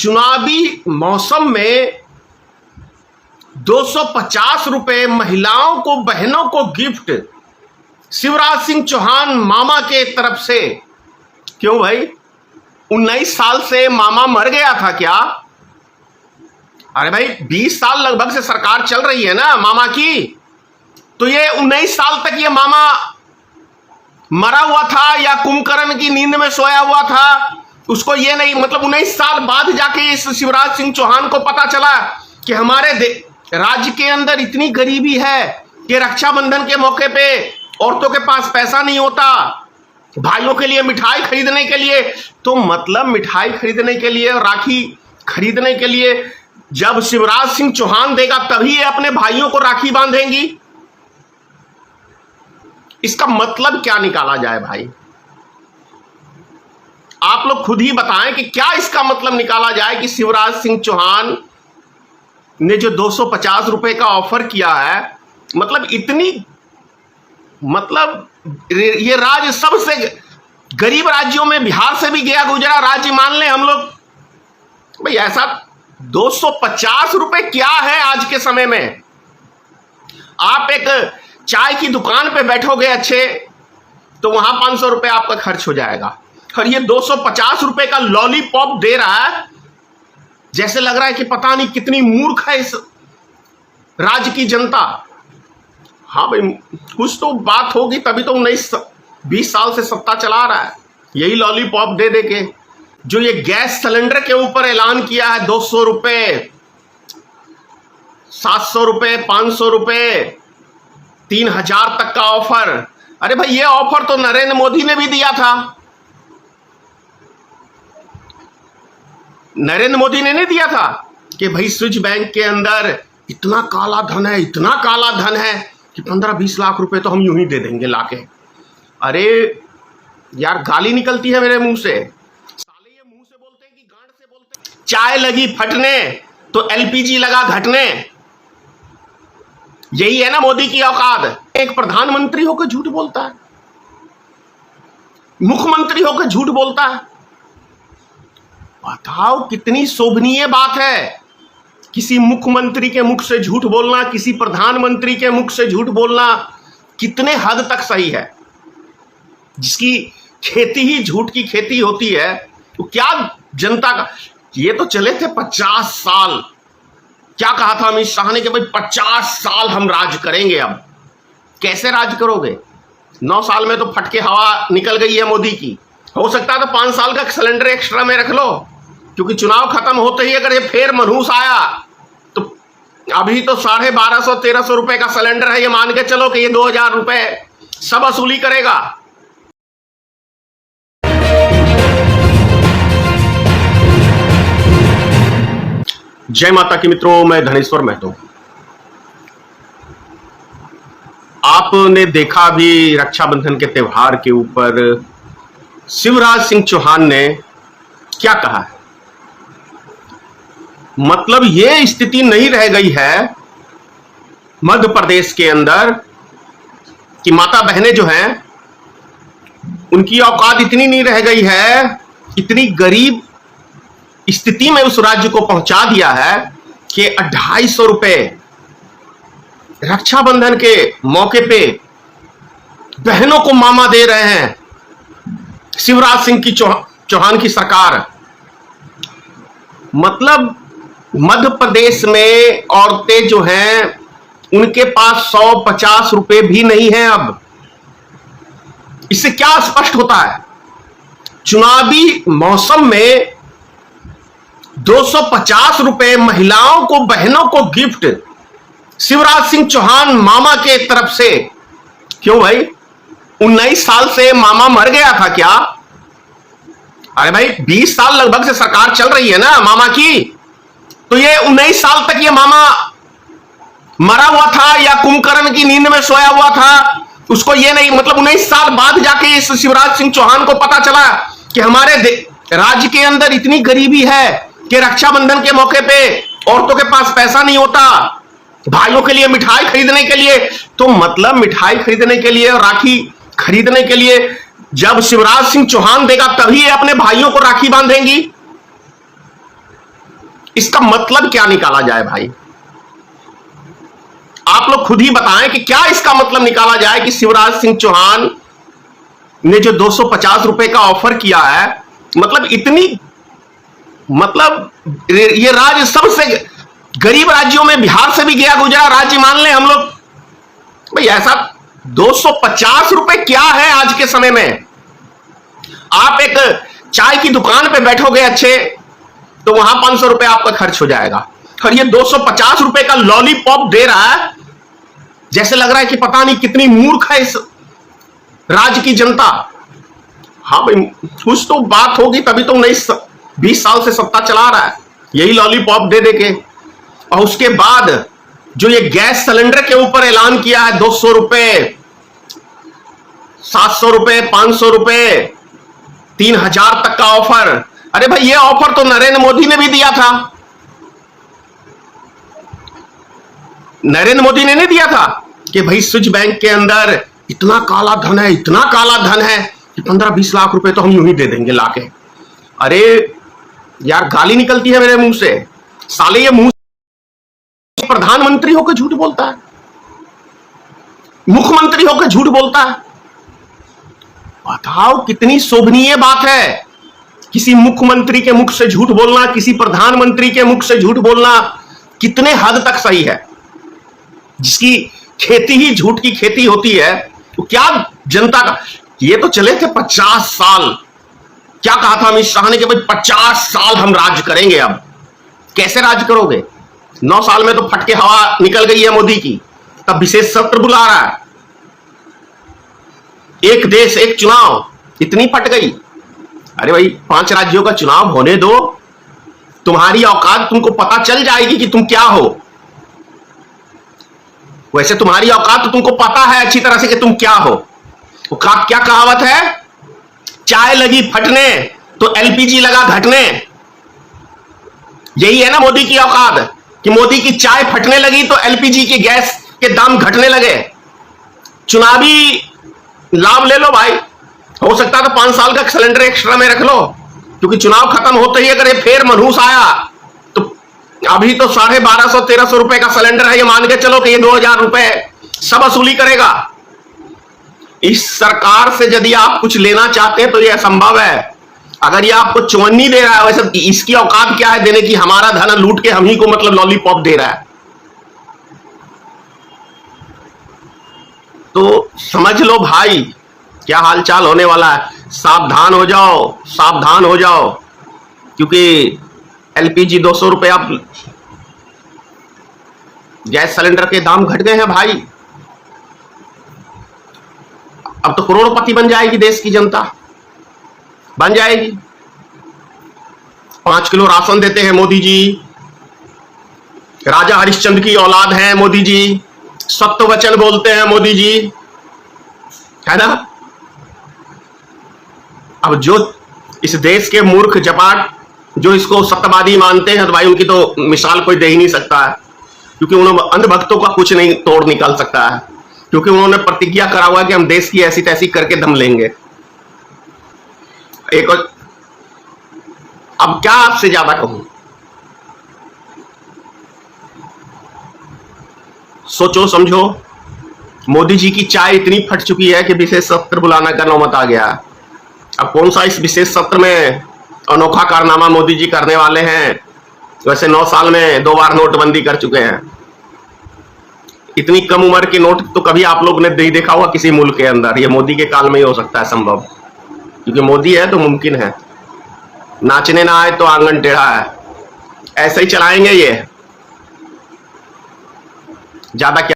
चुनावी मौसम में 250 रुपए महिलाओं को, बहनों को गिफ्ट शिवराज सिंह चौहान मामा के तरफ से। क्यों भाई, 19 साल से मामा मर गया था क्या? अरे भाई 20 साल लगभग से सरकार चल रही है ना मामा की, तो ये 19 साल तक ये मामा मरा हुआ था या कुंभकर्ण की नींद में सोया हुआ था, उसको ये नहीं, मतलब 19 साल बाद जाके इस शिवराज सिंह चौहान को पता चला कि हमारे राज्य के अंदर इतनी गरीबी है कि रक्षाबंधन के मौके पे औरतों के पास पैसा नहीं होता भाइयों के लिए मिठाई खरीदने के लिए। तो मतलब मिठाई खरीदने के लिए, राखी खरीदने के लिए जब शिवराज सिंह चौहान देगा तभी ये अपने भाइयों को राखी बांधेंगी। इसका मतलब क्या निकाला जाए भाई? आप लोग खुद ही बताएं कि क्या इसका मतलब निकाला जाए कि शिवराज सिंह चौहान ने जो 250 रुपए का ऑफर किया है, मतलब इतनी, मतलब ये राज्य सबसे गरीब राज्यों में बिहार से भी गया गुजरा राज्य मान ले हम लोग भाई। ऐसा 250 रुपए क्या है आज के समय में? आप एक चाय की दुकान पे बैठोगे अच्छे, तो वहां 500 रुपए आपका खर्च हो जाएगा, और ये 250 रुपए का लॉलीपॉप दे रहा है। जैसे लग रहा है कि पता नहीं कितनी मूर्ख है इस राज्य की जनता। हाँ भाई, कुछ तो बात होगी, तभी तो 19-20 साल से सत्ता चला रहा है। यही लॉलीपॉप दे दे के जो ये गैस सिलेंडर के ऊपर ऐलान किया है 200 रुपए, 700 रुपए, 500 रुपए, 3000 तक का ऑफर। अरे भाई ये ऑफर तो नरेंद्र मोदी ने भी दिया था। नरेंद्र मोदी ने नहीं दिया था कि भाई स्विच बैंक के अंदर इतना काला धन है, इतना काला धन है कि 15-20 लाख रुपए तो हम यूं ही दे देंगे लाके। अरे यार गाली निकलती है मेरे मुंह से, साले ये मुंह से बोलते हैं कि गांड से बोलते हैं। चाय लगी फटने तो एलपीजी लगा घटने, यही है ना मोदी की औकात। एक प्रधानमंत्री होकर झूठ बोलता है, मुख्यमंत्री होकर झूठ बोलता है। बताओ कितनी शोभनीय बात है किसी मुख्यमंत्री के मुख से झूठ बोलना, किसी प्रधानमंत्री के मुख से झूठ बोलना कितने हद तक सही है। जिसकी खेती ही झूठ की खेती होती है, तो क्या जनता का, ये तो चले थे 50 साल। क्या कहा था अमित शाह ने कि भाई 50 साल हम राज करेंगे। अब कैसे राज करोगे? 9 साल में तो फटके हवा निकल गई है मोदी की। हो सकता है तो 5 साल का सिलेंडर एक्स्ट्रा में रख लो, क्योंकि चुनाव खत्म होते ही अगर ये फिर मनहूस आया तो अभी तो 1250-1300 रुपए का सिलेंडर है, ये मान के चलो कि ये 2000 रुपए सब वसूली करेगा। जय माता की मित्रों, मैं धनेश्वर महतो। आपने देखा भी रक्षाबंधन के त्योहार के ऊपर शिवराज सिंह चौहान ने क्या कहा है। मतलब ये स्थिति नहीं रह गई है मध्य प्रदेश के अंदर कि माता बहनें जो हैं उनकी औकात इतनी नहीं रह गई है, इतनी गरीब स्थिति में उस राज्य को पहुंचा दिया है कि 250 रुपए रक्षाबंधन के मौके पे बहनों को मामा दे रहे हैं शिवराज सिंह की चौहान की सरकार। मतलब मध्य प्रदेश में औरतें जो हैं उनके पास 150 रुपए भी नहीं है अब। इससे क्या स्पष्ट होता है? चुनावी मौसम में 250 रुपए महिलाओं को, बहनों को गिफ्ट शिवराज सिंह चौहान मामा के तरफ से। क्यों भाई, 19 साल से मामा मर गया था क्या? अरे भाई 20 साल लगभग से सरकार चल रही है ना मामा की, तो ये 19 साल तक ये मामा मरा हुआ था या कुंभकर्ण की नींद में सोया हुआ था, उसको ये नहीं, मतलब 19 साल बाद जाके इस शिवराज सिंह चौहान को पता चला कि हमारे राज्य के अंदर इतनी गरीबी है कि रक्षाबंधन के मौके पे औरतों के पास पैसा नहीं होता भाइयों के लिए मिठाई खरीदने के लिए। तो मतलब मिठाई खरीदने के लिए, राखी खरीदने के लिए जब शिवराज सिंह चौहान देगा तभी ये अपने भाइयों को राखी बांधेंगी। इसका मतलब क्या निकाला जाए भाई? आप लोग खुद ही बताएं कि क्या इसका मतलब निकाला जाए कि शिवराज सिंह चौहान ने जो 250 रुपए का ऑफर किया है, मतलब इतनी, मतलब ये राज्य सबसे गरीब राज्यों में बिहार से भी गया गुजरा राज्य मान ले हम लोग भाई। ऐसा 250 रुपए क्या है आज के समय में? आप एक चाय की दुकान पे बैठोगे अच्छे तो वहां 500 रुपए आपका खर्च हो जाएगा, और ये 250 रुपए का लॉलीपॉप दे रहा है। जैसे लग रहा है कि पता नहीं कितनी मूर्ख है इस राज्य की जनता। हाँ भाई, कुछ तो बात होगी तभी तो 20 साल से सत्ता चला रहा है, यही लॉलीपॉप दे दे के। और उसके बाद जो ये गैस सिलेंडर के ऊपर ऐलान किया है 200 रुपए, 700 रुपए, 500 रुपए, 3000 तक का ऑफर। अरे भाई, ये ऑफर तो नरेंद्र मोदी ने भी दिया था। नरेंद्र मोदी ने नहीं दिया था कि भाई स्विच बैंक के अंदर इतना काला धन है, इतना काला धन है कि 15-20 लाख रुपए तो हम यूं ही दे देंगे लाके। अरे यार, गाली निकलती है मेरे मुंह से। साले ये मुंह प्रधानमंत्री होकर झूठ बोलता है, मुख्यमंत्री होकर झूठ बोलता है। बताओ कितनी शोभनीय बात है किसी मुख्यमंत्री के मुख से झूठ बोलना, किसी प्रधानमंत्री के मुख से झूठ बोलना कितने हद तक सही है। जिसकी खेती ही झूठ की खेती होती है, तो क्या जनता का। ये तो चले थे 50 साल। क्या कहा था अमित शाह ने कि भाई 50 साल हम राज करेंगे। अब कैसे राज करोगे? 9 साल में तो फटके हवा निकल गई है मोदी की। तब विशेष सत्र बुला रहा है, एक देश एक चुनाव, इतनी फट गई। अरे भाई, 5 राज्यों का चुनाव होने दो, तुम्हारी औकात तुमको पता चल जाएगी कि तुम क्या हो। वैसे तुम्हारी औकात तो तुमको पता है अच्छी तरह से कि तुम क्या हो। वो क्या कहावत है, चाय लगी फटने तो एलपीजी लगा घटने। यही है ना मोदी की औकात, कि मोदी की चाय फटने लगी तो एलपीजी के गैस के दाम घटने लगे। चुनावी लाभ ले लो भाई, हो सकता है तो 5 साल का सिलेंडर एक्स्ट्रा में रख लो, क्योंकि चुनाव खत्म होते ही अगर ये फिर मनहूस आया तो अभी तो 1250-1300 रुपए का सिलेंडर है, ये मान के चलो कि ये 2000 रुपए सब वसूली करेगा। इस सरकार से यदि आप कुछ लेना चाहते हैं तो यह असंभव है। अगर ये आपको चौन्नी दे रहा है, वैसे इसकी औकात क्या है देने की? हमारा धन लूट के हम ही को मतलब लॉलीपॉप दे रहा है। तो समझ लो भाई क्या हालचाल होने वाला है। सावधान हो जाओ, सावधान हो जाओ, क्योंकि एलपीजी 200 रुपए, आप गैस सिलेंडर के दाम घट गए हैं भाई। अब तो करोड़पति बन जाएगी देश की जनता, बन जाएगी। 5 किलो राशन देते हैं मोदी जी, राजा हरिश्चंद्र की औलाद हैं मोदी जी, सत्य वचन बोलते हैं मोदी जी, है ना। अब जो इस देश के मूर्ख जपाट जो इसको सत्यवादी मानते हैं, तो भाई उनकी तो मिसाल कोई दे ही नहीं सकता है, क्योंकि उन्होंने अंधभक्तों का कुछ नहीं तोड़ निकाल सकता है, क्योंकि उन्होंने प्रतिज्ञा करा हुआ है कि हम देश की ऐसी तैसी करके दम लेंगे। एक और, अब क्या आपसे ज्यादा कहूं, सोचो समझो। मोदी जी की चाय इतनी फट चुकी है कि विशेष सत्र बुलाना का नौबत आ गया। अब कौन सा इस विशेष सत्र में अनोखा कारनामा मोदी जी करने वाले हैं? वैसे 9 साल में 2 बार नोटबंदी कर चुके हैं। इतनी कम उम्र के नोट तो कभी आप लोग ने नहीं देखा हुआ किसी मुल्क के अंदर। ये मोदी के काल में ही हो सकता है संभव, क्योंकि मोदी है तो मुमकिन है। नाचने ना आए तो आंगन टेढ़ा है, ऐसे ही चलाएंगे ये। ज्यादा क्या